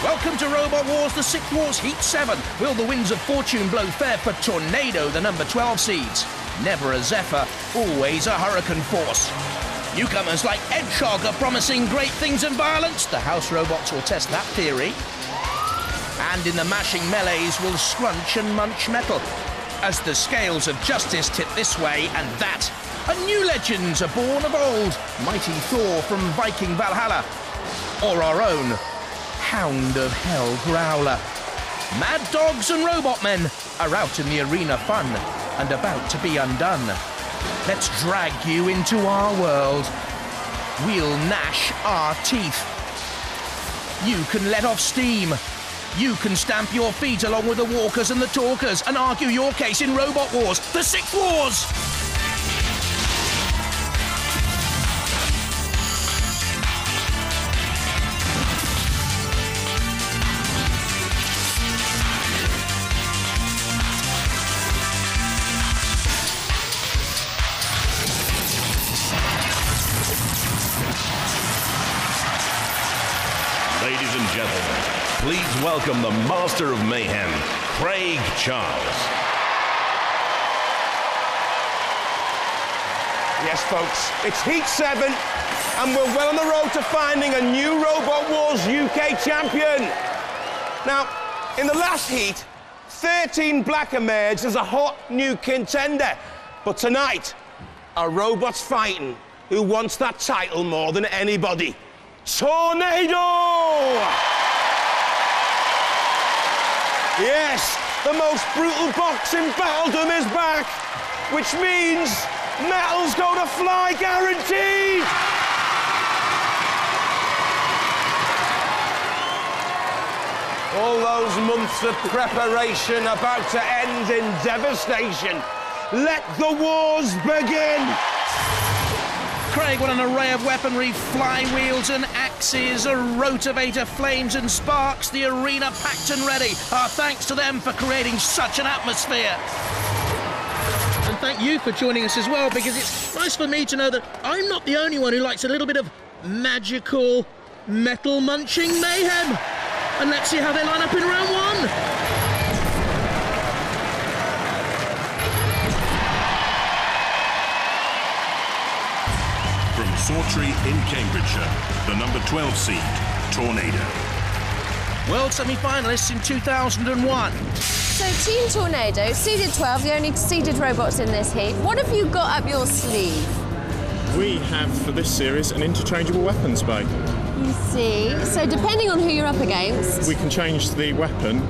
Welcome to Robot Wars, the 6th Wars Heat 7. Will the winds of fortune blow fair for Tornado, the number 12 seeds? Never a zephyr, always a hurricane force. Newcomers like Hedgehog are promising great things and violence. The house robots will test that theory. And in the mashing melees will scrunch and munch metal, as the scales of justice tip this way and that. And new legends are born of old. Mighty Thor from Viking Valhalla. Or our own Hound of Hell Growler. Mad dogs and robot men are out in the arena fun and about to be undone. Let's drag you into our world. We'll gnash our teeth. You can let off steam. You can stamp your feet along with the walkers and the talkers and argue your case in Robot Wars, the 6th Wars! Ladies and gentlemen, please welcome the Master of Mayhem, Craig Charles. Yes, folks, it's Heat 7, and we're well on the road to finding a new Robot Wars UK champion. Now, in the last heat, 13 Black emerged as a hot new contender. But tonight, a robot's fighting who wants that title more than anybody. Tornado! Yes, the most brutal box in battledom is back, which means metal's going to fly guaranteed! All those months of preparation about to end in devastation. Let the wars begin! Craig, what an array of weaponry, flywheels and axes, a rotavator, flames and sparks, the arena packed and ready. Our thanks to them for creating such an atmosphere. And thank you for joining us as well, because it's nice for me to know that I'm not the only one who likes a little bit of magical, metal-munching mayhem. And let's see how they line up in round one. From Sawtrey in Cambridgeshire, the number 12 seed, Tornado. World semi-finalists in 2001. So Team Tornado, seeded 12, the only seeded robots in this heat. What have you got up your sleeve? We have, for this series, an interchangeable weapons bay. You see. So depending on who you're up against... We can change the weapon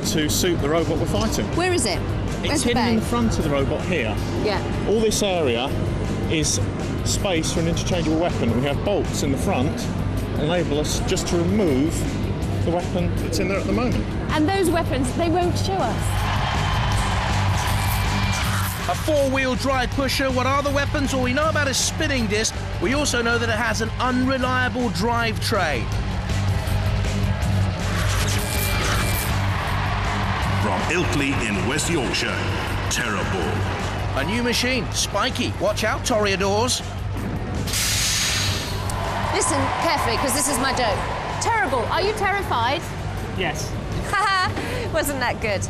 to suit the robot we're fighting. Where is it? It's hidden in the front of the robot here. Yeah. All this area is space for an interchangeable weapon. We have bolts in the front that enable us just to remove the weapon that's in there at the moment. And those weapons, they won't show us. A four-wheel drive pusher. What are the weapons? All we know about is spinning disc. We also know that it has an unreliable drive tray. From Ilkley in West Yorkshire, Terrible. A new machine, spiky. Watch out, Toreadors. Listen carefully, because this is my joke. Terrible, are you terrified? Yes. Haha, wasn't that good?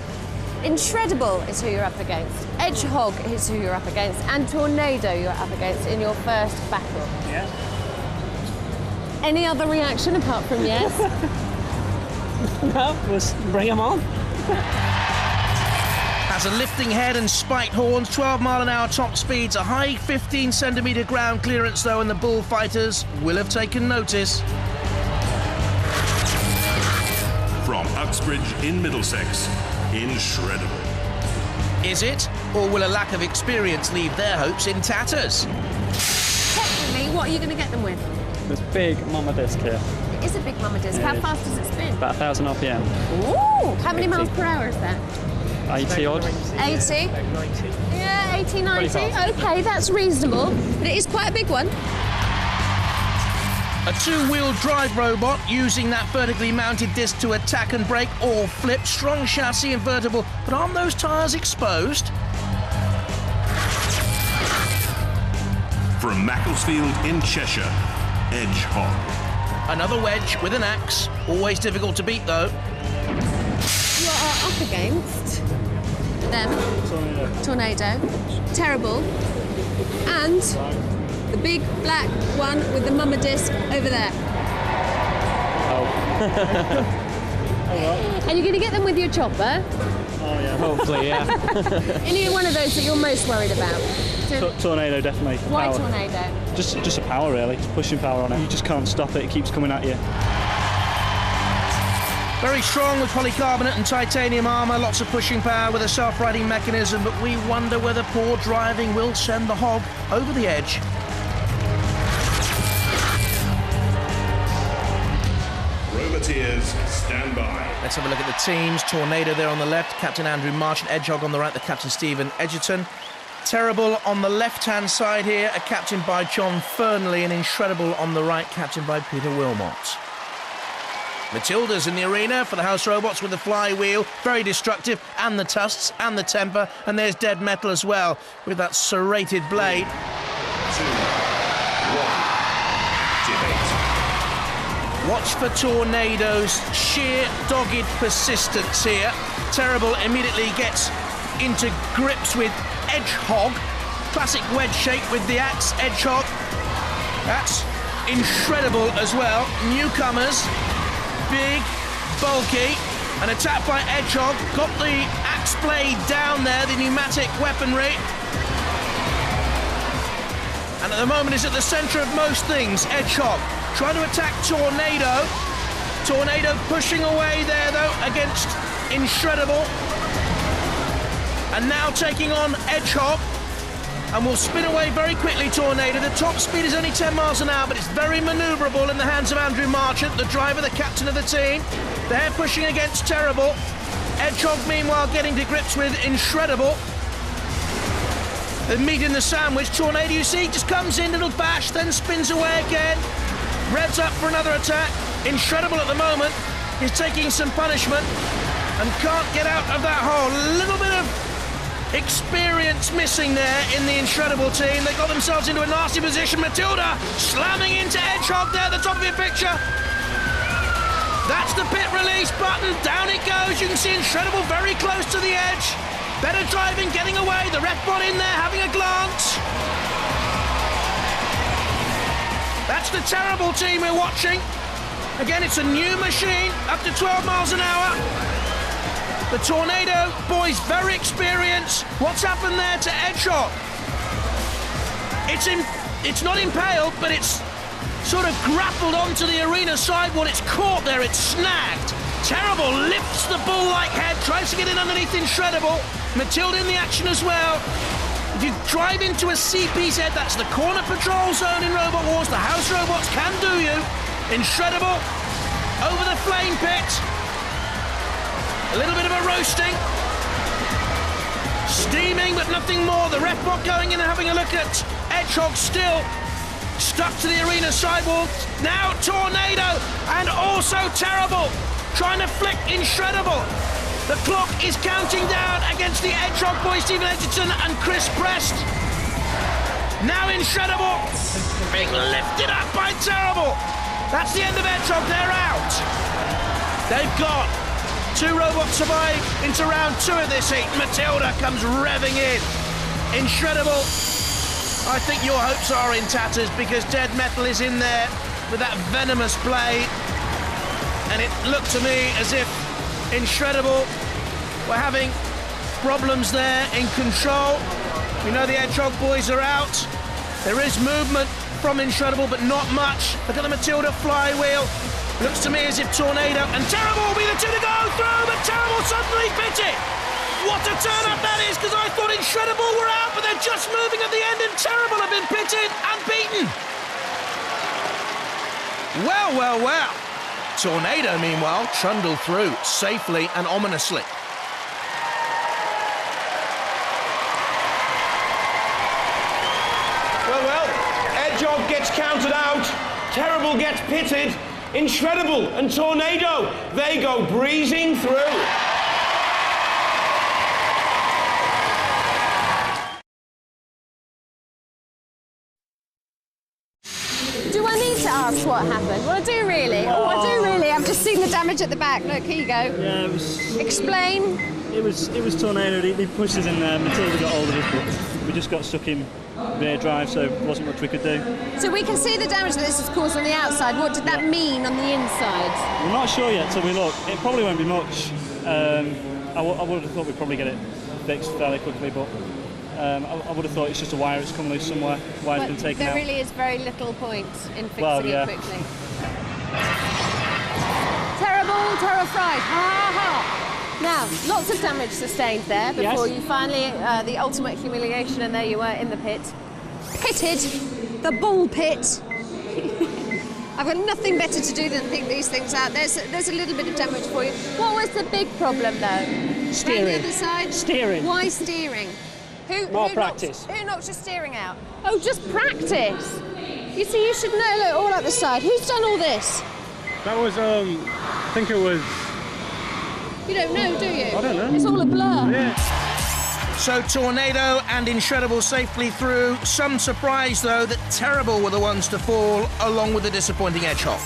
Inshredable is who you're up against. Hedgehog is who you're up against. And Tornado you're up against in your first battle. Yeah. Any other reaction apart from yes? No, let's bring them on. Has a lifting head and spiked horns, 12-mile-an-hour top speeds, a high 15-centimetre ground clearance, though, and the bullfighters will have taken notice. From Uxbridge in Middlesex, Inshredable. Is it? Or will a lack of experience leave their hopes in tatters? Technically, what are you going to get them with? This big mama disc here, It is a big mama disc. How fast does it spin? about 1,000 RPM. Ooh! How many miles per hour is that? 80 odd. 80? Yeah, 80, 90. Pretty fast. OK, that's reasonable. But it is quite a big one. A two-wheel drive robot using that vertically mounted disc to attack and brake or flip. Strong chassis invertible, but aren't those tyres exposed? From Macclesfield in Cheshire, Hedgehog. Another wedge with an axe. Always difficult to beat, though. You are up against them. Tornado. Terrible. And the big black one with the mama disc over there. And you're going to get them with your chopper. Oh yeah, hopefully, yeah. Any one of those that you're most worried about? So, Tornado, definitely. why Power. Tornado? Just a power, really. It's pushing power on it. You just can't stop it. It keeps coming at you. Very strong with polycarbonate and titanium armour, lots of pushing power with a self-riding mechanism, but we wonder whether poor driving will send the hog over the edge. Roboteers, stand by. Let's have a look at the teams. Tornado there on the left, Captain Andrew March, and Edgehog on the right, the Captain Stephen Edgerton. Terrible on the left-hand side here, a captain by John Fernley, and Inshredable on the right, captain by Peter Wilmot. Matilda's in the arena for the house robots with the flywheel, very destructive, and the tusks, and the temper, and there's Dead Metal as well, with that serrated blade. 2, 1, activate. Watch for Tornado's sheer dogged persistence here. Terrible immediately gets into grips with Edgehog. Classic wedge shape with the axe, Edgehog. That's Inshredable as well. Newcomers. Big, bulky, an attack by Edgehog, got the axe blade down there, the pneumatic weaponry. And at the moment is at the centre of most things, Edgehog trying to attack Tornado. Tornado pushing away there though against Inshredable. And now taking on Edgehog. And will spin away very quickly, Tornado. The top speed is only 10 miles an hour, but it's very manoeuvrable in the hands of Andrew Marchant, the driver, the captain of the team. They're pushing against Terrible. Edgehog, meanwhile, getting to grips with Inshredable. The meat in the sandwich. Tornado, you see, just comes in, little bash, then spins away again. Revs up for another attack. Inshredable at the moment is taking some punishment and can't get out of that hole. A little bit of experience missing there in the Inshredable team. They got themselves into a nasty position. Matilda slamming into Edgehog there at the top of your picture. That's the pit release button. Down it goes. You can see Inshredable very close to the edge. Better driving, getting away. The ref bot in there having a glance. That's the Terrible team we're watching. Again, it's a new machine, up to 12 miles an hour. The Tornado boys, very experienced. What's happened there to Edgehog? It's not impaled, but it's sort of grappled onto the arena sidewall. It's caught there, it's snagged. Terrible lifts the bull-like head, tries to get in underneath Inshredable. Matilda in the action as well. If you drive into a CP's head, that's the corner patrol zone in Robot Wars. The house robots can do you. Inshredable over the flame pit. A little bit of a roasting. Steaming, but nothing more. The ref bot going in and having a look at Edgehog still stuck to the arena sidewall. Now Tornado and also Terrible trying to flick Inshredable. The clock is counting down against the Edgehog boys, Stephen Edgerton and Chris Prest. Now Inshredable being lifted up by Terrible. That's the end of Edgehog, they're out. They've got two robots survive into round 2 of this heat. Matilda comes revving in. Inshredable, I think your hopes are in tatters because Dead Metal is in there with that venomous blade. And it looked to me as if Inshredable were having problems there in control. We know the Hedgehog boys are out. There is movement from Inshredable, but not much. Look at the Matilda flywheel. Looks to me as if Tornado and Terrible will be the two to go through, but Terrible suddenly bit it. What a turn-up that is, because I thought Inshredable were out, but they're just moving at the end, and Terrible have been pitted and beaten. Well, well, well. Tornado, meanwhile, trundled through safely and ominously. Well, well, Hedgehog gets counted out, Terrible gets pitted, Inshredable and Tornado, they go breezing through. Do I need to ask what what happened. Well, I do really. Oh, I do really. I've just seen the damage at the back. Look, here you go. Yeah, it was... Explain. It was Tornado. They pushed us in there. Matilda got hold of us, but we just got stuck in rear drive, so there wasn't much we could do. So we can see the damage that this has caused on the outside. What did that mean on the inside? We're not sure yet till we look. It probably won't be much. I would have thought we'd probably get it fixed fairly quickly, but I would have thought it's just a wire that's come loose somewhere. Wire's been taken out. There really is very little point in fixing it quickly. Terrible, terrified. Ha ha! Now, lots of damage sustained there before you finally, the ultimate humiliation, and there you were in the pit. Pitted, the bull pit. I've got nothing better to do than think these things out. There's a little bit of damage for you. What was the big problem, though? Steering. Around the other side? Steering. Why steering? More practice. Who knocked your steering out? Oh, just practice. You see, you should know, look, all up the side. Who's done all this? That was, I think it was... You don't know, do you? I don't know. It's all a blur. Yeah. So Tornado and Inshredable safely through. Some surprise, though, that Terrible were the ones to fall, along with the disappointing edge hop.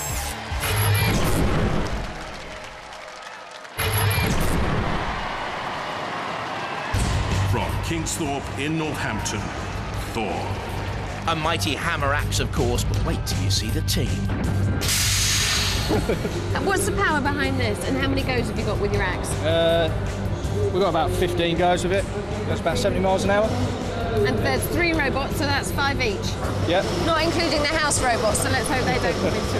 From Kingsthorpe in Northampton, Thor. A mighty hammer axe, of course, but wait till you see the team. What's the power behind this, and how many goes have you got with your axe? We've got about 15 goes with it. That's about 70 miles an hour. And there's 3 robots, so that's 5 each. Yeah. Not including the house robots, so let's hope they don't come into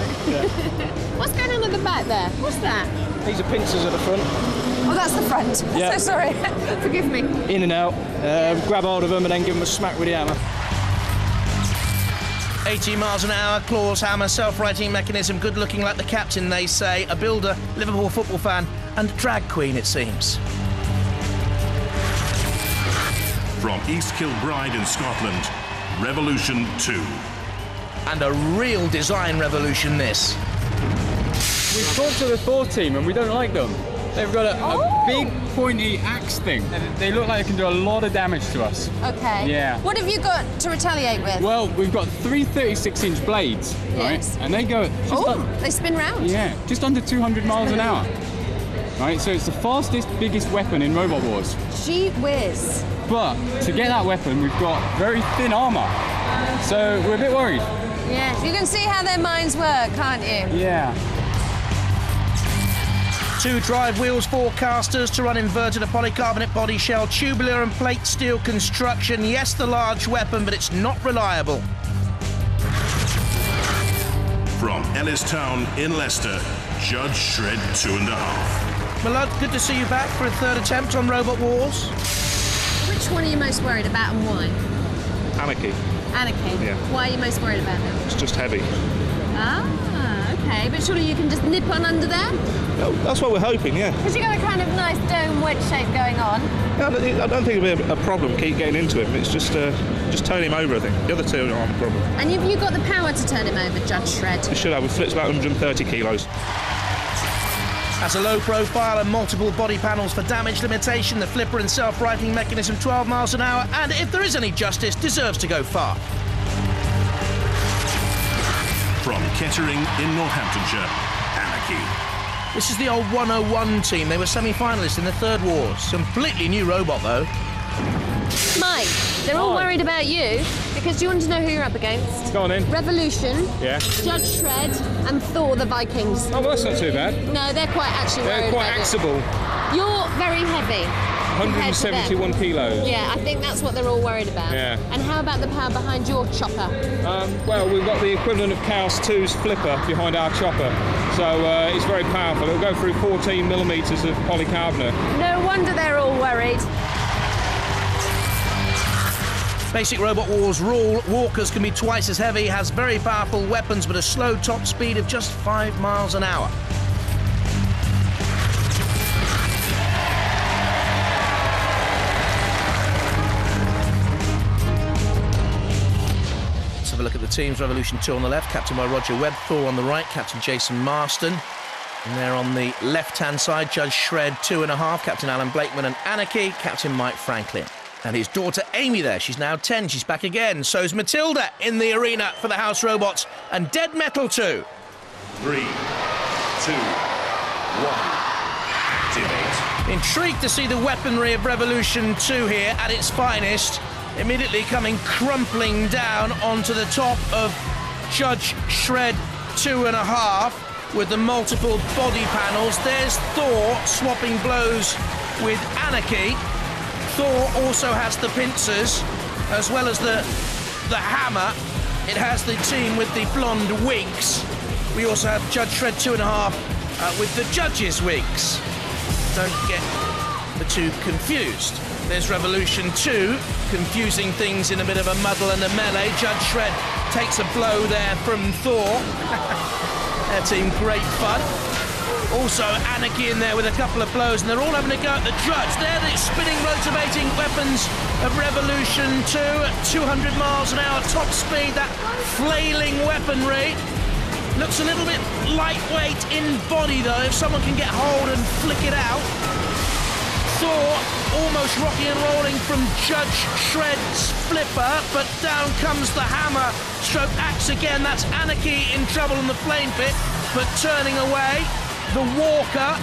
it. What's going on at the back there? What's that? These are pincers at the front. Oh, that's the front. Yeah. So sorry. Forgive me. In and out. Grab hold of them and then give them a smack with the hammer. 80 miles an hour, claws, hammer, self-righting mechanism, good looking like the captain, they say, a builder, Liverpool football fan, and drag queen, it seems. From East Kilbride in Scotland, Revolution 2. And a real design revolution, this. We've talked to the Thor team and we don't like them. They've got a big pointy axe thing. And they look like they can do a lot of damage to us. Okay. Yeah. What have you got to retaliate with? Well, we've got 3 36-inch blades, right? Yes. And they go They spin round. yeah, just under 200 miles an hour. Right, so it's the fastest, biggest weapon in Robot Wars. Gee whiz. But to get that weapon, we've got very thin armor. So we're a bit worried. Yes, you can see how their minds work, can't you? Yeah. 2 drive wheels, 4 casters to run inverted, a polycarbonate body shell, tubular and plate steel construction. Yes, the large weapon, but it's not reliable. From Ellistown in Leicester, Judge Shred 2.5. Malud, good to see you back for a 3rd attempt on Robot Wars. Which one are you most worried about and why? Anarchy. Anarchy. Yeah. Why are you most worried about it? It's just heavy. Ah, okay. But surely you can just nip on under there? Oh, that's what we're hoping, yeah. Because you've got a kind of nice dome wedge shape going on. I don't think it'll be a problem keep getting into him. It's just turn him over, I think. The other 2 aren't a problem. And have you got the power to turn him over, Judge Shred? We should have. We flips about 130 kilos. Has a low profile and multiple body panels for damage limitation, the flipper and self-righting mechanism 12 miles an hour, and if there is any justice, deserves to go far. From Kettering in Northamptonshire, Anarchy. This is the old 101 team. They were semi-finalists in the 3rd Wars. Completely new robot, though. Mike, they're all worried about you because do you want to know who you're up against? Go on in. Revolution, Yeah. Judge Shred, and Thor the Vikings. Oh, well, that's not too bad. No, they're quite actually They're worried quite about axable. you. You're very heavy. compared to them. 171 kilos. Yeah, I think that's what they're all worried about. Yeah. And how about the power behind your chopper? Well, we've got the equivalent of Chaos 2's flipper behind our chopper, so it's very powerful. It'll go through 14 millimetres of polycarbonate. No wonder they're all worried. Basic Robot Wars rule, walkers can be twice as heavy, has very powerful weapons but a slow top speed of just 5 miles an hour. Let's have a look at the teams. Revolution 2 on the left, captained by Roger Webb. Thor on the right, Captain Jason Marston. And there on the left-hand side, Judge Shred 2.5, Captain Alan Blakeman, and Anarchy, Captain Mike Franklin. And his daughter Amy there, she's now 10, she's back again. So's Matilda in the arena for the House Robots, and Dead Metal too. 3, 2, 1. Activate. Intrigued to see the weaponry of Revolution 2 here at its finest, immediately coming crumpling down onto the top of Judge Shred 2.5 with the multiple body panels. There's Thor swapping blows with Anarchy. Thor also has the pincers as well as the hammer. It has the team with the blonde wigs. We also have Judge Shred 2.5 with the judges' wigs. Don't get the two confused. There's Revolution 2, confusing things in a bit of a muddle and a melee. Judge Shred takes a blow there from Thor. Their team, great fun. Also, Anarchy in there with a couple of blows, and they're all having a go at the judge. They're the spinning, rotating weapons of Revolution 2 at 200 miles an hour, top speed, that flailing weaponry. Looks a little bit lightweight in body, though, if someone can get hold and flick it out. Thor almost rocking and rolling from Judge Shred's flipper, but down comes the hammer, stroke axe again. That's Anarchy in trouble in the flame pit, but turning away. The Walker,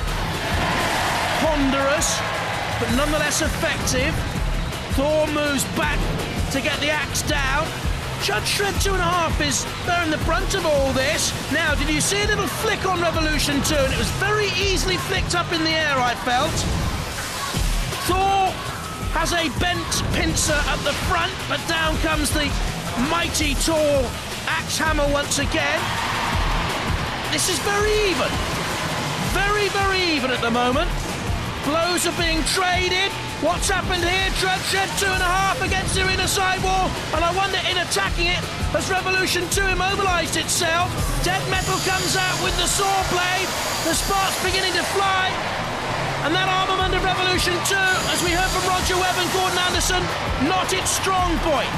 ponderous, but nonetheless effective. Thor moves back to get the axe down. Judge Shred 2.5 is bearing the brunt of all this. Now, did you see a little flick on Revolution 2? And it was very easily flicked up in the air, I felt. Thor has a bent pincer at the front, but down comes the mighty tall axe hammer once again. This is very even. Very, very even at the moment. Blows are being traded. What's happened here? Judge Shred 2.5 against the inner sidewall, and I wonder, in attacking it, has Revolution 2 immobilised itself? Dead Metal comes out with the saw blade. The sparks beginning to fly, and that armament of Revolution 2, as we heard from Roger Webb and Gordon Anderson, not its strong point.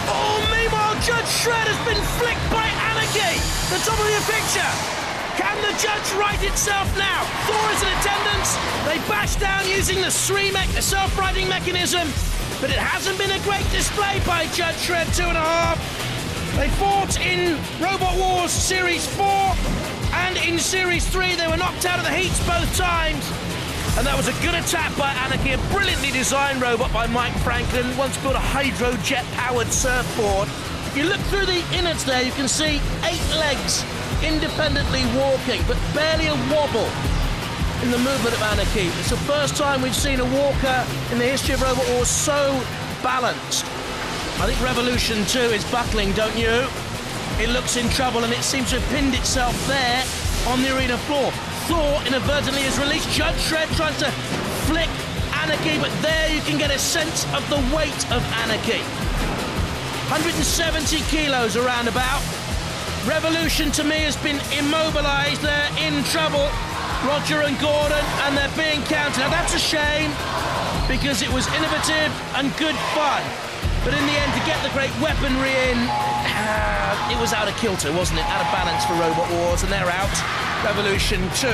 Oh, meanwhile, Judge Shred has been flicked by Anarchy. The top of your picture. Can the judge right itself now? Thor is in attendance. They bash down using the self-righting mechanism, but it hasn't been a great display by Judge Shred 2.5. They fought in Robot Wars Series 4 and in Series 3. They were knocked out of the heats both times. And that was a good attack by Anarchy, a brilliantly designed robot by Mike Franklin, once built a hydrojet-powered surfboard. If you look through the innards there, you can see 8 legs independently walking, but barely a wobble in the movement of Anarchy. It's the first time we've seen a walker in the history of Robot Wars so balanced. I think Revolution 2 is buckling, don't you? It looks in trouble, and it seems to have pinned itself there on the arena floor. Thor inadvertently is released. Judge Shred tries to flick Anarchy, but there you can get a sense of the weight of Anarchy. 170 kilos around about. Revolution, to me, has been immobilised. They're in trouble. Roger and Gordon, and they're being counted. Now, that's a shame, because it was innovative and good fun. But in the end, to get the great weaponry in, it was out of kilter, wasn't it? Out of balance for Robot Wars, and they're out. Revolution 2.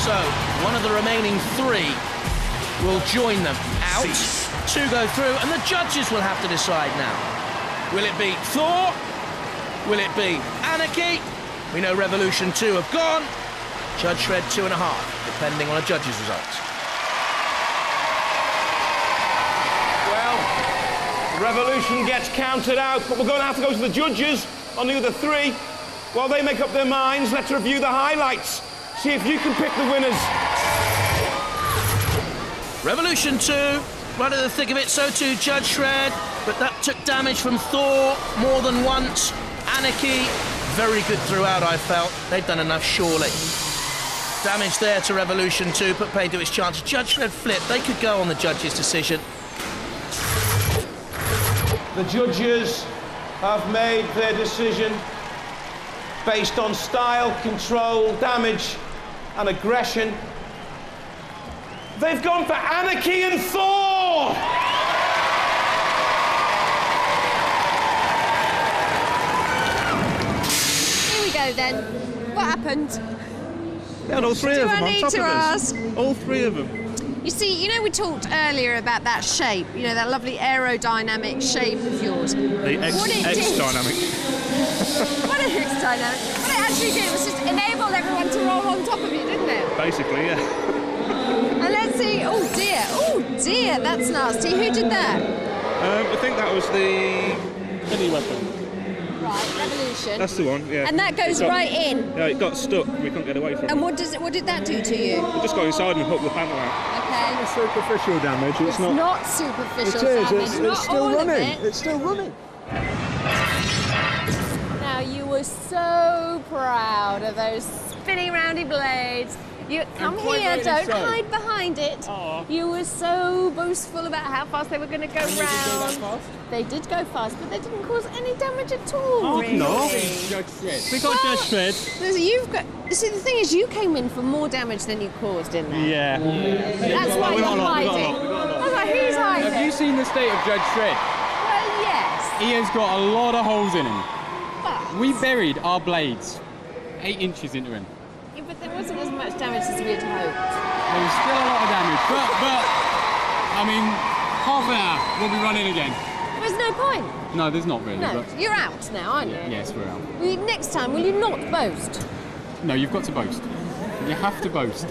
So, one of the remaining 3 will join them out. 2 go through, and the judges will have to decide now. Will it be Thor? Will it be Anarchy? We know Revolution 2 have gone. Judge Shred 2.5, depending on a judge's results. Well, Revolution gets counted out, but we're going to have to go to the judges on the other 3. While they make up their minds, let's review the highlights. See if you can pick the winners. Revolution 2, right at the thick of it, so too Judge Shred, but that took damage from Thor more than once. Anarchy, very good throughout, I felt. They've done enough, surely. Damage there to Revolution 2, put paid to its chance. Judge Shred flipped. They could go on the judge's decision. The judges have made their decision based on style, control, damage, and aggression. They've gone for Anarchy and Thor! Here we go then. What happened? And all 3 of them on top of us. Do I need to ask? All 3 of them. You see, you know, we talked earlier about that shape, you know, that lovely aerodynamic shape of yours. The X dynamic. What a huge dynamic. What it actually did was just enabled everyone to roll on top of you, didn't it? Basically, yeah. And let's see. Oh dear, that's nasty. Who did that? I think that was the Any weapon. Right, Revolution. That's the one, yeah. And that goes right in. Yeah, it got stuck. We couldn't get away from it. And what did that do to you? We just got inside and hooked the panel out. Okay. It's superficial damage. It's not superficial It is. damage. It's still running. It's still running. Now you were so proud of those spinny roundy blades. You come here, don't hide behind it. Aww. You were so boastful about how fast they were going to go round. They did go fast, but they didn't cause any damage at all. Really. No. Judge Shred. We got Judge Shred. See, the thing is, you came in for more damage than you caused in there. Yeah. That's why you're hiding. That's why he's hiding. Have you seen the state of Judge Shred? Well, yes. He has got a lot of holes in him. But, We buried our blades 8 inches into him. yeah, but there wasn't as much damage as we had hoped. There was still a lot of damage, but I mean, half an hour, we'll be running again. There's no point. No, there's not really. No, But you're out now, aren't you? yes, we're out. Next time, will you not boast? No, you've got to boast. You have to boast.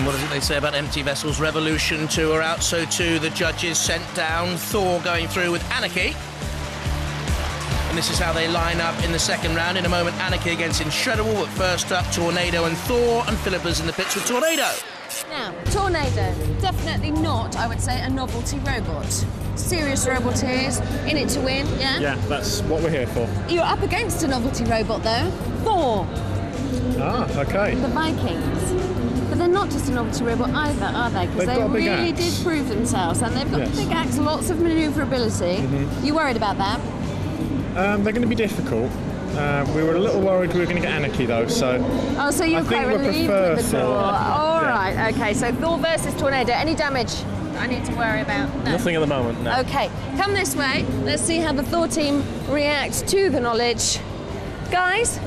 What is it they say about empty vessels? Revolution 2 are out, so too the judges sent down. Thor going through with Anarchy. And this is how they line up in the second round. In a moment, Anarchy against Inshredable, but first up, Tornado and Thor, and Philippa's in the pits with Tornado. Now, Tornado, definitely not, I would say, a novelty robot. Serious robot is in it to win, yeah? Yeah, that's what we're here for. You're up against a novelty robot, though. Thor, Ah, okay. the Vikings. But they're not just a novelty robot either, are they? Because They've they got a big really axe. did prove themselves, and they've got Yes. a big axe, lots of manoeuvrability. You worried about that? They're going to be difficult. We were a little worried we were going to get Anarchy though, so Oh, so you're I think quite we relieved prefer with the draw. Thor. All Yeah. right, okay. So Thor versus Tornado. Any damage I need to worry about? No. nothing at the moment. No. Okay, come this way. Let's see how the Thor team reacts to the knowledge. Guys,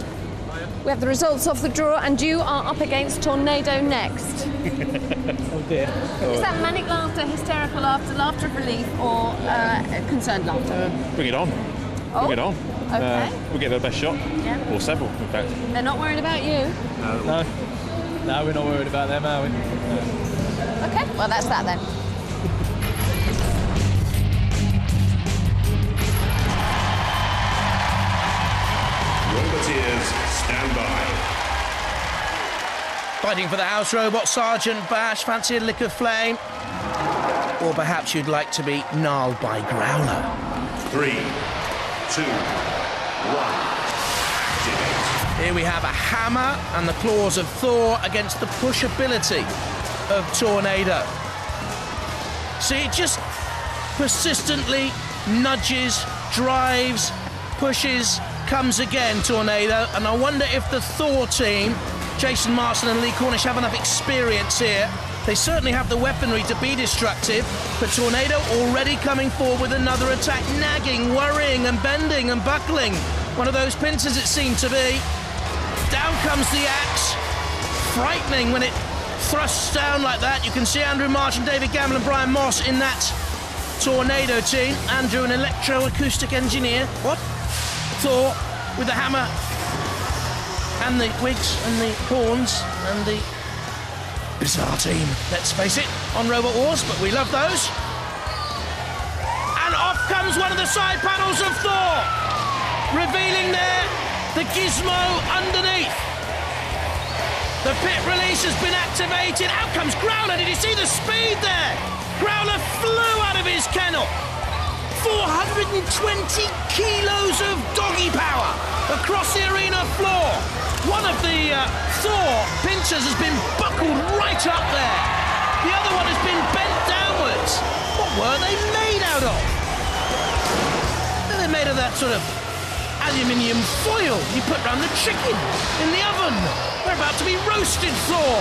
we have the results of the draw, and you are up against Tornado next. Oh dear. Is that manic laughter, hysterical laughter, laughter of relief, or concerned laughter? Bring it on. Oh, Bring it on. okay. We'll get the best shot, Yeah. or several, in fact. They're not worried about you. No. No, we're not worried about them, are we? Okay, well, that's that then. Roboteers, stand by. Fighting for the house robot, Sergeant Bash. Fancy a lick of flame? Or perhaps you'd like to be gnarled by Growler. 3, 2, 1. Activate. Here we have a hammer and the claws of Thor against the pushability of Tornado. See, it just persistently nudges, drives, pushes, comes again, Tornado. And I wonder if the Thor team, Jason Marston and Lee Cornish, have enough experience here. They certainly have the weaponry to be destructive, but Tornado already coming forward with another attack, nagging, worrying and bending and buckling. One of those pincers it seemed to be. Down comes the axe. Frightening when it thrusts down like that. You can see Andrew March and David Gamble and Brian Moss in that Tornado team. Andrew, an electroacoustic engineer. What? Thor with the hammer and the wigs and the horns and the bizarre team, let's face it, on Robot Wars, but we love those. And off comes one of the side panels of Thor, revealing there the gizmo underneath. The pit release has been activated. Out comes Growler. Did you see the speed there? Growler flew out of his kennel. 420 kilos of doggy power across the arena floor. One of the Thor pincers has been buckled right up there. The other one has been bent downwards. What were they made out of? They're made of that sort of aluminium foil you put around the chicken in the oven. They're about to be roasted, Thor.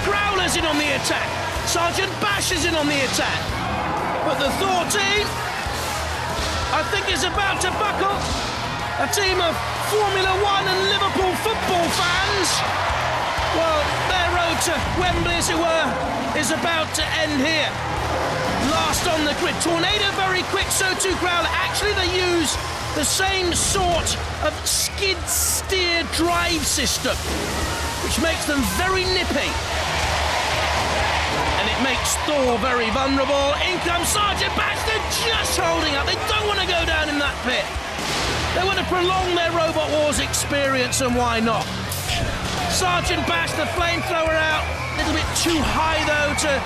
Growler's in on the attack. Sergeant Bash is in on the attack. But the Thor team, I think, is about to buckle. A team of Formula One and Liverpool football fans. Well, their road to Wembley, as it were, is about to end here. Last on the grid. Tornado very quick, so too Growler. Actually, they use The same sort of skid steer drive system, which makes them very nippy. And it makes Thor very vulnerable. In comes Sergeant Bash, they're just holding up. They don't want to go down in that pit. They want to prolong their Robot Wars experience, and why not? Sergeant Bash, the flamethrower out. A little bit too high, though, to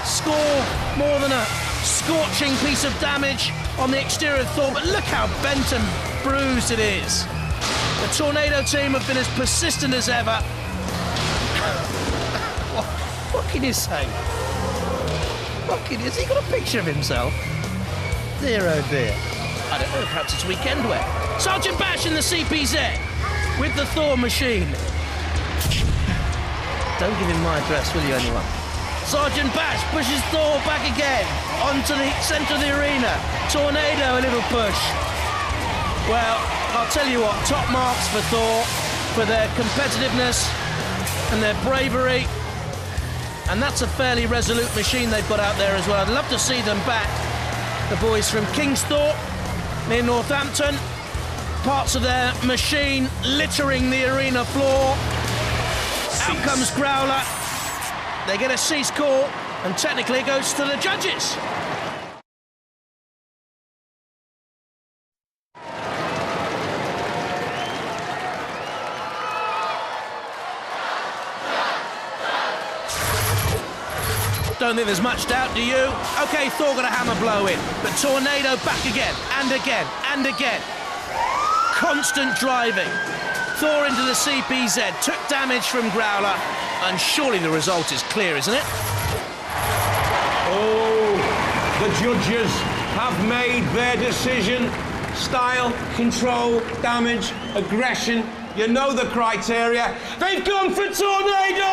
score more than a scorching piece of damage on the exterior of Thor. But look how bent and bruised it is. The Tornado team have been as persistent as ever. What can you say? Has he got a picture of himself? Dear, oh dear. I don't know, perhaps it's weekend wear. Sergeant Bash in the CPZ with the Thor machine. Don't give him my address, will you, anyone? Sergeant Bash pushes Thor back again onto the centre of the arena. Tornado, a little push. Well, I'll tell you what, top marks for Thor for their competitiveness and their bravery. And that's a fairly resolute machine they've got out there as well. I'd love to see them back. The boys from Kingsthorpe near Northampton. Parts of their machine littering the arena floor. Out comes Growler. They get a cease call, and technically it goes to the judges. Don't think there's much doubt, do you? OK, Thor got a hammer blow in, but Tornado back again, and again, and again. Constant driving. Thor into the CPZ, took damage from Growler, and surely the result is clear, isn't it? Oh, the judges have made their decision. Style, control, damage, aggression. You know the criteria. They've gone for Tornado!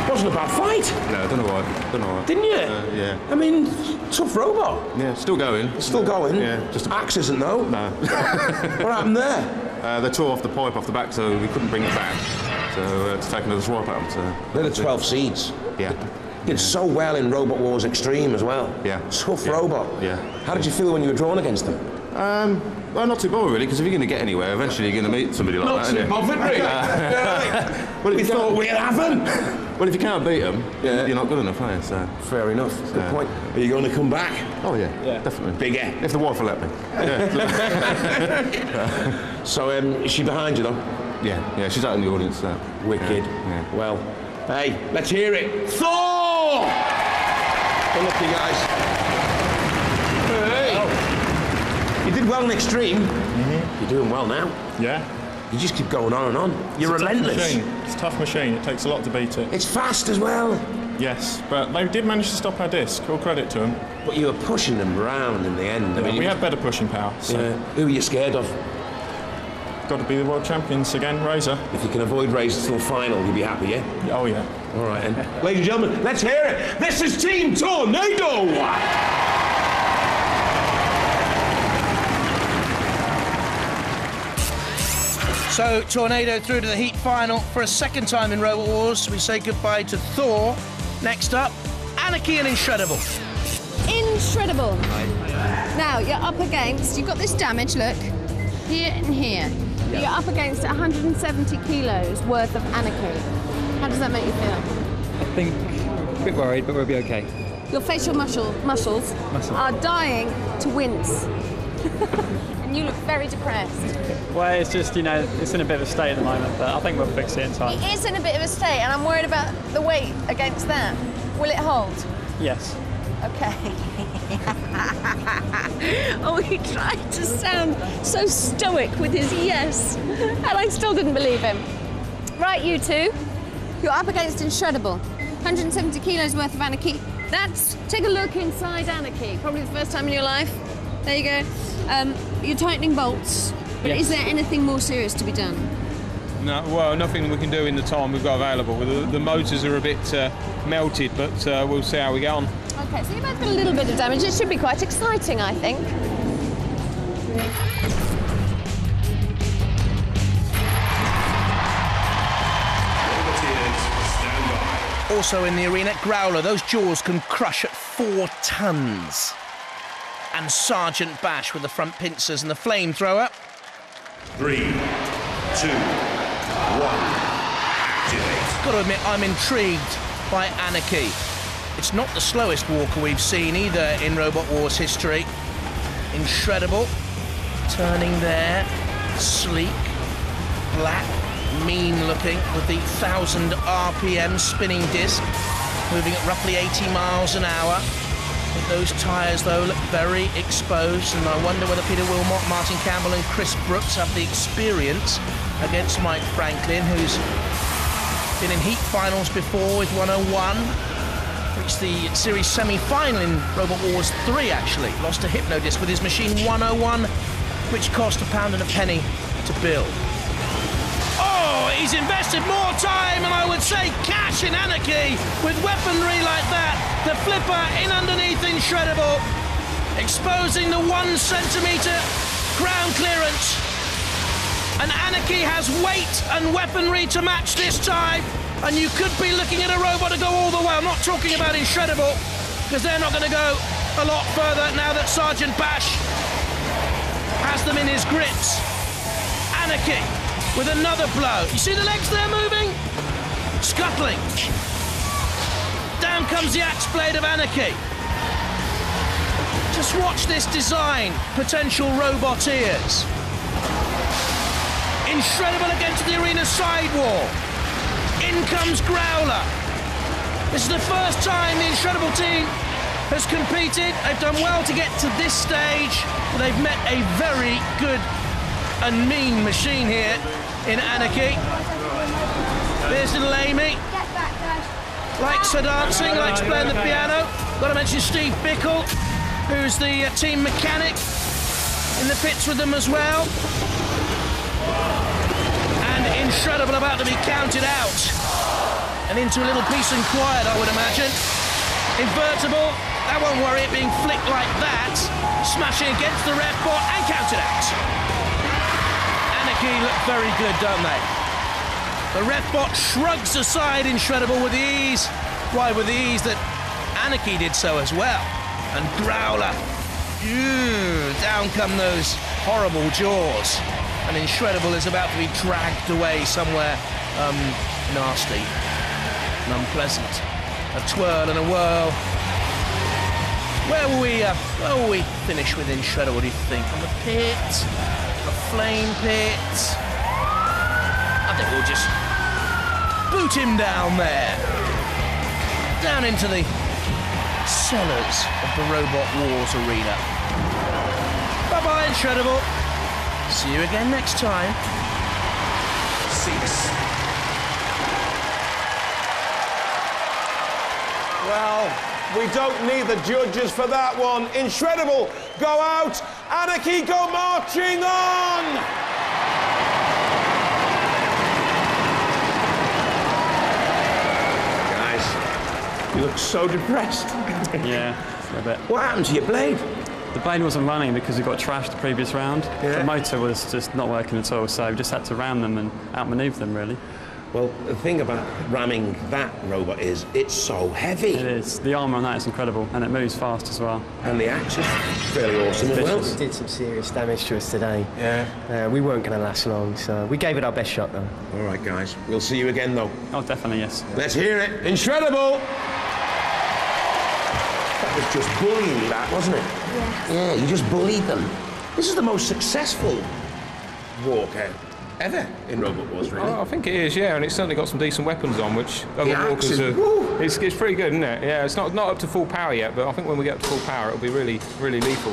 Wasn't a bad fight. No, I don't know why. Didn't you? Yeah. I mean, tough robot. Yeah, still going. Still going? Yeah. Just axe isn't, though. No. What happened there? They tore off the pipe off the back, so we couldn't bring it back. So to take another swipe at them. So they're the 12 seeds. Yeah. Did so well in Robot Wars Extreme as well. Yeah. Tough robot. Yeah. How did you feel when you were drawn against them? Well, not too bothered really, because if you're going to get anywhere, eventually you're going to meet somebody like that. Not too bothered, really. Well, we thought we'd have them. Well, if you can't beat them, you're not good enough, are you? So fair enough. Good point. Are you going to come back? Oh yeah, definitely. Bigger. If the wife will let me. Yeah. So, is she behind you though? Yeah. She's out in the audience. So. Wicked. Yeah. Well, hey, let's hear it. Thor! Good luck, you guys. Hey. You did well in Extreme. Mm-hmm. You're doing well now. Yeah. You just keep going on and on. You're relentless. It's a tough machine. It takes a lot to beat it. It's fast as well. Yes, but they did manage to stop our disc. All credit to them. But you were pushing them round in the end. Yeah, I mean, we had better pushing power. So. Yeah. Who are you scared of? Got to be the world champions again, Razor. If you can avoid Razor till final, you'll be happy, yeah? Oh, yeah. All right, then. Ladies and gentlemen, let's hear it. This is Team Tornado! So, Tornado through to the heat final for a second time in Robot Wars. We say goodbye to Thor. Next up, Anarchy and Inshredable. Inshredable. Now, you're up against, you've got this damage, look, here and here. But you're up against 170 kilos worth of Anarchy. How does that make you feel? I think a bit worried, but we'll be okay. Your facial muscles are dying to wince. And you look very depressed. Well, it's just, it's in a bit of a state at the moment, but I think we'll fix it in time. It is in a bit of a state, and I'm worried about the weight against that. Will it hold? Yes. Okay. Oh, he tried to sound so stoic with his yes, and I still didn't believe him. Right, you two, you're up against Inshredable. 170 kilos worth of Anarchy. Take a look inside Anarchy, probably the first time in your life. There you go. You're tightening bolts, but yes. Is there anything more serious to be done? No, well, nothing we can do in the time we've got available. The motors are a bit melted, but we'll see how we get on. Okay, so you've both got a little bit of damage. It should be quite exciting, I think. Also in the arena, Growler. Those jaws can crush at 4 tons. And Sergeant Bash with the front pincers and the flamethrower. 3, 2, 1. Activate. Got to admit, I'm intrigued by Anarchy. It's not the slowest walker we've seen either in Robot Wars history. Inshredable, turning there, sleek, black, mean looking, with the 1000 RPM spinning disc, moving at roughly 80 miles an hour. Those tyres, though, look very exposed, and I wonder whether Peter Wilmot, Martin Campbell and Chris Brooks have the experience against Mike Franklin, who's been in heat finals before with 101, reached the series semi-final in Robot Wars 3, actually. Lost to Hypnodisc with his machine 101, which cost £1 and a penny to build. Oh, he's invested more time, and I would say cash, in Anarchy with weaponry like that. The flipper in underneath Inshredable, exposing the 1 centimetre ground clearance. And Anarchy has weight and weaponry to match this time, and you could be looking at a robot to go all the way. I'm not talking about Inshredable, because they're not going to go a lot further now that Sergeant Bash has them in his grips. Anarchy with another blow. You see the legs there moving? Scuttling. Down comes the axe blade of Anarchy. Just watch this design, potential robot ears. Inshredable against the arena sidewall. In comes Growler. This is the first time the Inshredable team has competed. They've done well to get to this stage, but they've met a very good and mean machine here in Anarchy. There's little Amy. Likes her dancing, likes playing the piano. Got to mention Steve Bickle, who's the team mechanic in the pits with them as well. And Inshredable about to be counted out. And into a little peace and quiet, I would imagine. Invertible, that won't worry it being flicked like that. Smashing against the ref bot and counted out. Look very good, don't they? The ref bot shrugs aside Inshredable with the ease. Why, with the ease that Anarchy did so as well. And Growler. Down come those horrible jaws. And Inshredable is about to be dragged away somewhere nasty and unpleasant. A twirl and a whirl. Where will we finish with Inshredable, what do you think? On the pit? A flame pit? I think we'll just boot him down there. Down into the cellars of the Robot Wars arena. Bye-bye, Inshredable. See you again next time. 6. Well, we don't need the judges for that one. Inshredable, go out. Anarchy, go marching on. Guys, you look so depressed. Yeah, a bit. What happened to your blade? The blade wasn't running because it got trashed the previous round. Yeah. The motor was just not working at all, so we just had to ram them and outmaneuver them, really. Well, the thing about ramming that robot is it's so heavy. It is. The armour on that is incredible, and it moves fast as well. And the axe is fairly awesome as well. It did some serious damage to us today. Yeah. We weren't going to last long, so we gave it our best shot, though. All right, guys. We'll see you again, though. Oh, definitely, yes. Let's hear it. Inshredable! That was just bullying, that, wasn't it? Yeah, you just bullied them. This is the most successful walker ever in Robot Wars, really. I think it is, yeah, and it's certainly got some decent weapons on, which other walkers are. It's pretty good, isn't it? Yeah, it's not up to full power yet, but I think when we get up to full power, it'll be really, really lethal.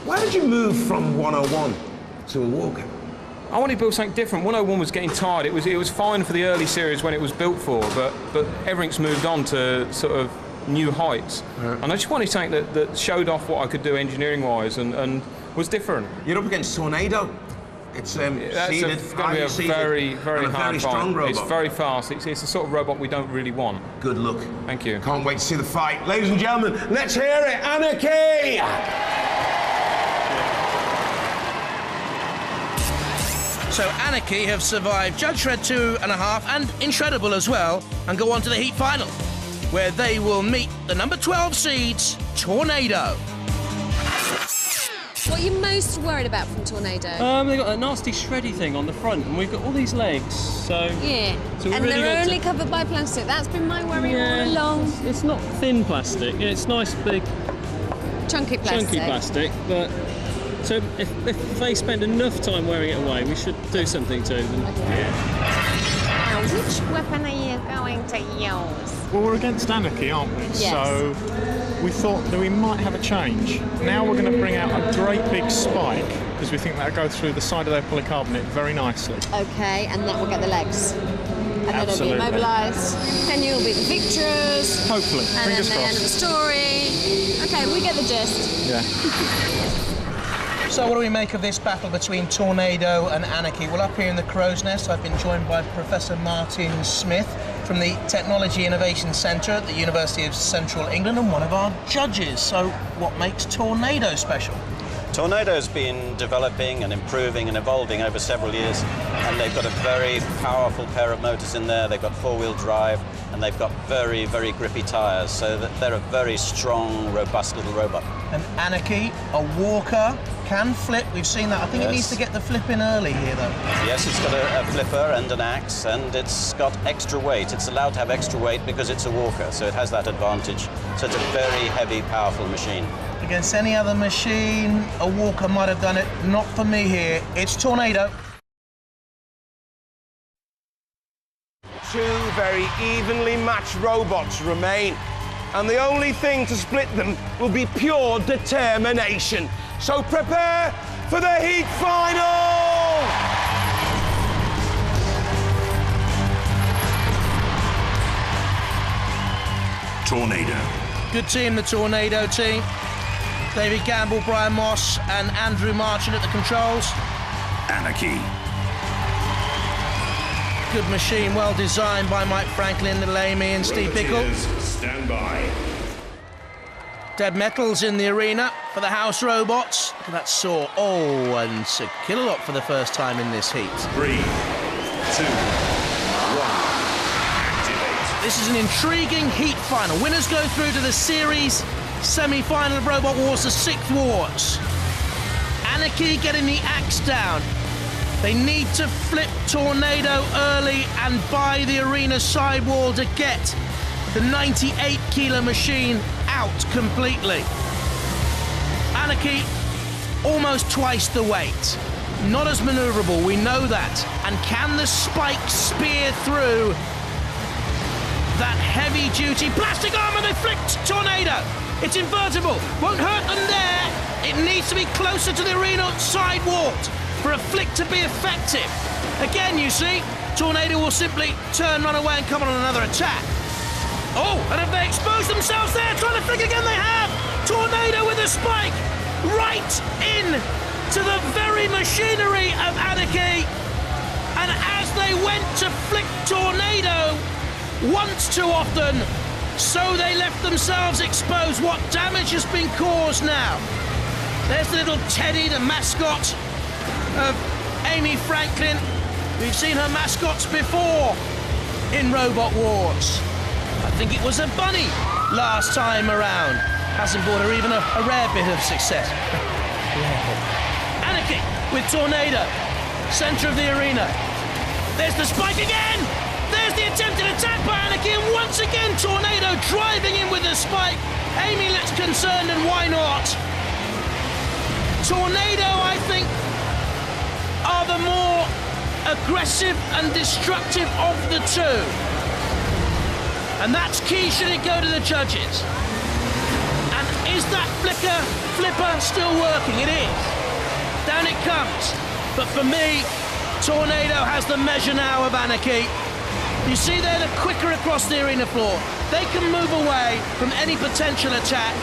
Why did you move from 101 to a walker? I wanted to build something different. 101 was getting tired. It was fine for the early series when it was built for, but everything's moved on to sort of new heights. And I just wanted something that showed off what I could do engineering-wise and was different. You're up against Tornado. It's going to be a very, very hard strong robot. It's very fast. It's the sort of robot we don't really want. Good luck. Thank you. Can't wait to see the fight. Ladies and gentlemen, let's hear it. Anarchy! So Anarchy have survived Judge Shred 2.5 and Inshredable as well, and go on to the heat final, where they will meet the number 12 seeds, Tornado. What are you most worried about from Tornado? They've got a nasty shreddy thing on the front, and we've got all these legs, so... Yeah, so and really they're only covered by plastic. That's been my worry all along. It's not thin plastic, it's nice, big... Chunky plastic. But... So if they spend enough time wearing it away, we should do something to them. Now, which weapon are you going to use? Well, we're against Anarchy, aren't we? Yes. So we thought that we might have a change. Now we're going to bring out a great big spike, because we think that'll go through the side of their polycarbonate very nicely. Okay, and that will get the legs. And then it'll be Absolutely. immobilised, and you'll be the victors. Hopefully. And Fingers then the end of the story. Okay, we get the gist. Yeah. So what do we make of this battle between Tornado and Anarchy? Well, up here in the Crow's Nest, I've been joined by Professor Martin Smith from the Technology Innovation Centre at the University of Central England, and one of our judges. So what makes Tornado special? Tornado's been developing and improving and evolving over several years, and they've got a very powerful pair of motors in there. They've got four-wheel drive, and they've got very, very grippy tyres, so that they're a very strong, robust little robot. And Anarchy, a walker, can flip. We've seen that. I think it needs to get the flip in early here, though. Yes, it's got a flipper and an axe, and it's got extra weight. It's allowed to have extra weight because it's a walker, so it has that advantage. So it's a very heavy, powerful machine. Against any other machine, a walker might have done it. Not for me here. It's Tornado. Two very evenly matched robots remain, and the only thing to split them will be pure determination. So prepare for the heat final! Tornado. Good team, the Tornado team. David Gamble, Brian Moss, and Andrew Marchant at the controls. Anarchy. Good machine, well designed by Mike Franklin, Little Amy, and Steve Pickle. Stand by. Dead Metals in the arena for the house robots. Look at that saw. Oh, and to kill a lot for the first time in this heat. 3, 2, 1. Activate. This is an intriguing heat final. Winners go through to the series semi-final of Robot Wars, the 6th Wars. Anarchy getting the axe down. They need to flip Tornado early and buy the arena sidewall to get the 98-kilo machine out completely. Anarchy, almost twice the weight. Not as maneuverable, we know that. And can the spike spear through that heavy-duty plastic armor? They flicked Tornado. It's invertible, won't hurt them there. It needs to be closer to the arena sidewall for a flick to be effective. Again, you see, Tornado will simply turn, run away, and come on another attack. Oh, and have they exposed themselves there? Trying to flick again, they have! Tornado with a spike right in to the very machinery of Anarchy. And as they went to flick Tornado once too often, so they left themselves exposed. What damage has been caused now? There's the little Teddy, the mascot of Amy Franklin. We've seen her mascots before in Robot Wars. I think it was a bunny last time around. Hasn't brought her even a rare bit of success. Anarchy with Tornado, centre of the arena. There's the spike again! There's the attempted attack by Anarchy, and once again Tornado driving in with the spike. Amy looks concerned, and why not? Tornado, I think, are the more aggressive and destructive of the two. And that's key should it go to the judges. And is that flipper still working? It is. Down it comes. But for me, Tornado has the measure now of Anarchy. You see they're the quicker across the arena floor. They can move away from any potential attack,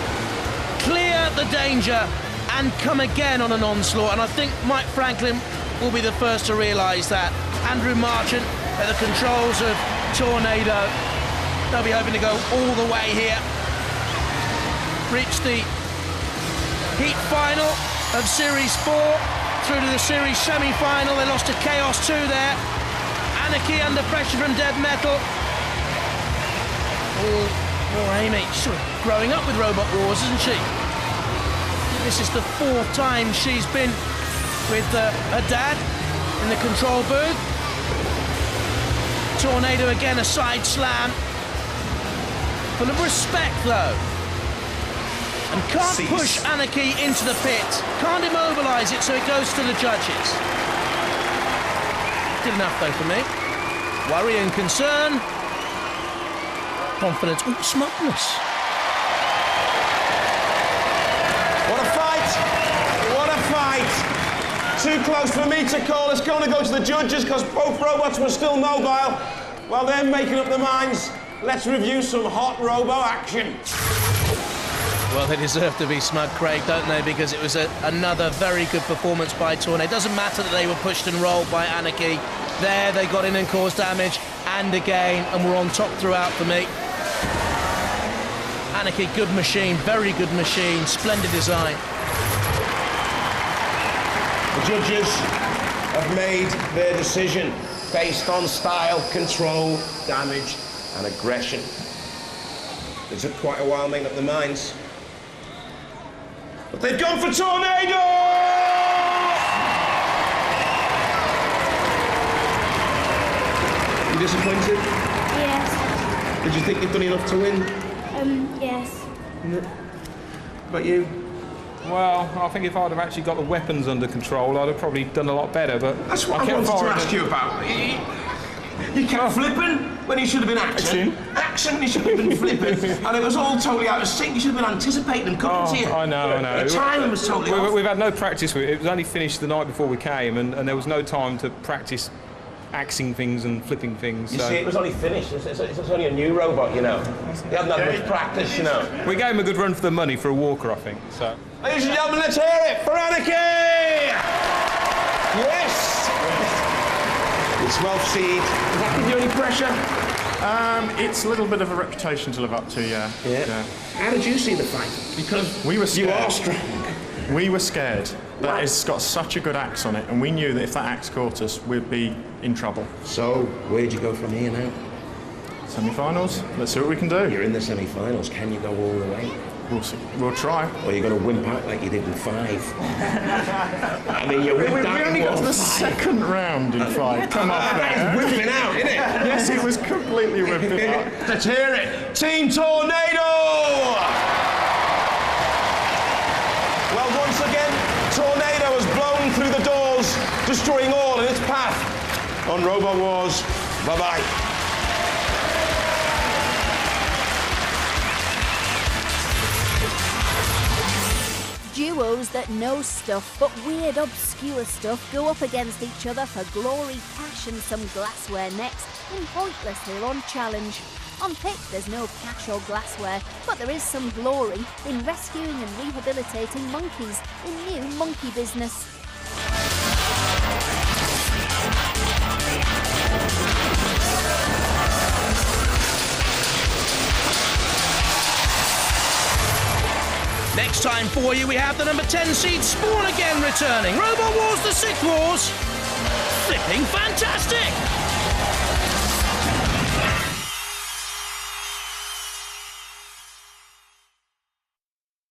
clear the danger, and come again on an onslaught. And I think Mike Franklin will be the first to realise that. Andrew Marchant at the controls of Tornado. They'll be hoping to go all the way here. Reach the heat final of Series 4. through to the series semi-final. They lost to Chaos 2 there. Anarchy under pressure from Dead Metal. Poor Amy, she's sort of growing up with Robot Wars, isn't she? This is the 4th time she's been with her dad in the control booth. Tornado again, a side slam. Full of respect, though. And can't push Anarchy into the pit. Can't immobilise it, so it goes to the judges. Did enough, though, for me. Worry and concern. Confidence. Ooh, smugness. What a fight! What a fight! Too close for me to call. It's going to go to the judges because both robots were still mobile. While they're making up their minds, let's review some hot robo action. Well, they deserve to be smug, Craig, don't they? Because it was another very good performance by Tornado. It doesn't matter that they were pushed and rolled by Anarchy. There, they got in and caused damage, and again, and were on top throughout for me. Anarchy, good machine, very good machine, splendid design. The judges have made their decision based on style, control, damage, and aggression. It took quite a while making up their minds. But they've gone for Tornado! You disappointed? Yes. Did you think you've done enough to win? Yes. But you? Well, I think if I'd have actually got the weapons under control, I'd have probably done a lot better, but... That's what I wanted to ask you about. You kept flipping when you should have been action. Action when you should have been flipping. And it was all totally out of sync. You should have been anticipating them coming to you. I know. The timing was totally off. We've had no practice with it. It was only finished the night before we came, and there was no time to practice axing things and flipping things. You see, it was only finished. It's only a new robot, you know. They haven't had much practice, you know. We gave him a good run for the money for a walker, I think. So. Ladies and gentlemen, let's hear it for Anarchy! Yes! It's 12th seed. Does that give you any pressure? It's a little bit of a reputation to live up to, yeah. How did you see the fight? Because we were scared. You are strong. We were scared. But it's got such a good axe on it, and we knew that if that axe caught us, we'd be in trouble. So, where'd you go from here now? Semi-finals. Let's see what we can do. You're in the semi-finals. Can you go all the way? We'll see. We'll try. Or you're going to wimp out like you did in 5. I mean, you wimped out. We only got to the second round in 5. Come on, there. It's whipping out, isn't it? Yes, it was completely whipping out. Let's hear it. Team Tornado! Well, once again, Tornado has blown through the doors, destroying all in its path. On Robo Wars, bye-bye. Duos that know stuff, but weird, obscure stuff, go up against each other for glory, cash and some glassware next in Pointless Hill on Challenge. On Pick, there's no cash or glassware, but there is some glory in rescuing and rehabilitating monkeys in new monkey business. Next time for you, we have the number 10 seed Spawn again returning. Robot Wars, the Sick Wars. Flipping fantastic!